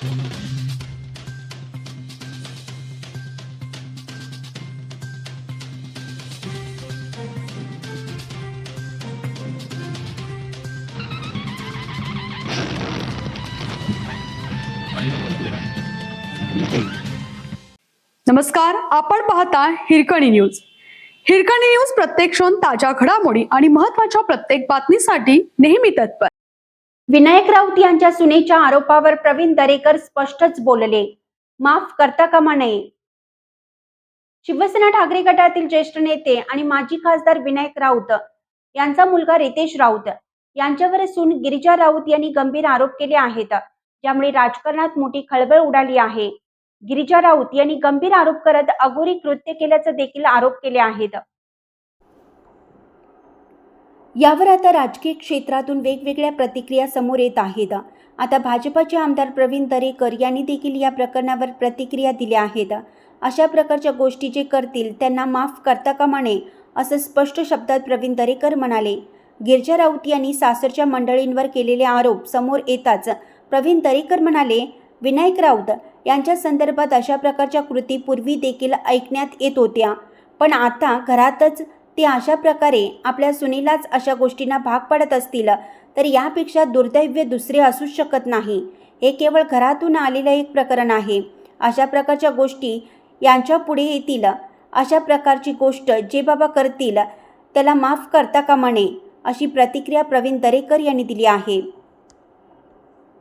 नमस्कार, आपण पाहता हिरकणी न्यूज. हिरकणी न्यूज प्रत्येक क्षण ताज्या घडामोडी आणि महत्त्वाच्या प्रत्येक बातमीसाठी नेहमी तत्पर. विनायक राऊत यांच्या सुनेच्या आरोपावर प्रवीण दरेकर स्पष्टच बोलले, माफ करता कामा नये. शिवसेना ठाकरे गटातील ज्येष्ठ नेते आणि माजी खासदार विनायक राऊत यांचा मुलगा रितेश राऊत यांच्यावर सून गिरिजा राऊत यांनी गंभीर आरोप केले आहेत, ज्यामुळे राजकारणात मोठी खळबळ उडाली आहे. गिरिजा राऊत यांनी गंभीर आरोप करत अघोरी कृत्य केल्याचा देखील आरोप केले आहेत. यावर आता राजकीय क्षेत्रातून वेगवेगळ्या प्रतिक्रिया समोर येत आहेत. आता भाजपचे आमदार प्रवीण दरेकर यांनी देखील या प्रकरणावर प्रतिक्रिया दिल्या आहेत. अशा प्रकारच्या गोष्टी जे करतील त्यांना माफ करता कामा नये असं स्पष्ट शब्दात प्रवीण दरेकर म्हणाले. गिरिजा राऊत यांनी सासरच्या मंडळींवर केलेले आरोप समोर येताच प्रवीण दरेकर म्हणाले, विनायक राऊत यांच्या संदर्भात अशा प्रकारच्या कृती पूर्वी देखील ऐकण्यात येत होत्या, पण आता घरातच ते अशा प्रकारे आपल्या सुनेलाच अशा गोष्टींना भाग पाडत असतील तर यापेक्षा दुर्दैव्य दुसरे असू शकत नाही. हे केवळ घरातून आलेलं एक प्रकरण आहे. अशा प्रकारच्या गोष्टी यांच्या पुढे येतील. अशा प्रकारची गोष्ट जे बाबा करतील त्याला माफ करता कामा नये अशी प्रतिक्रिया प्रवीण दरेकर यांनी दिली आहे.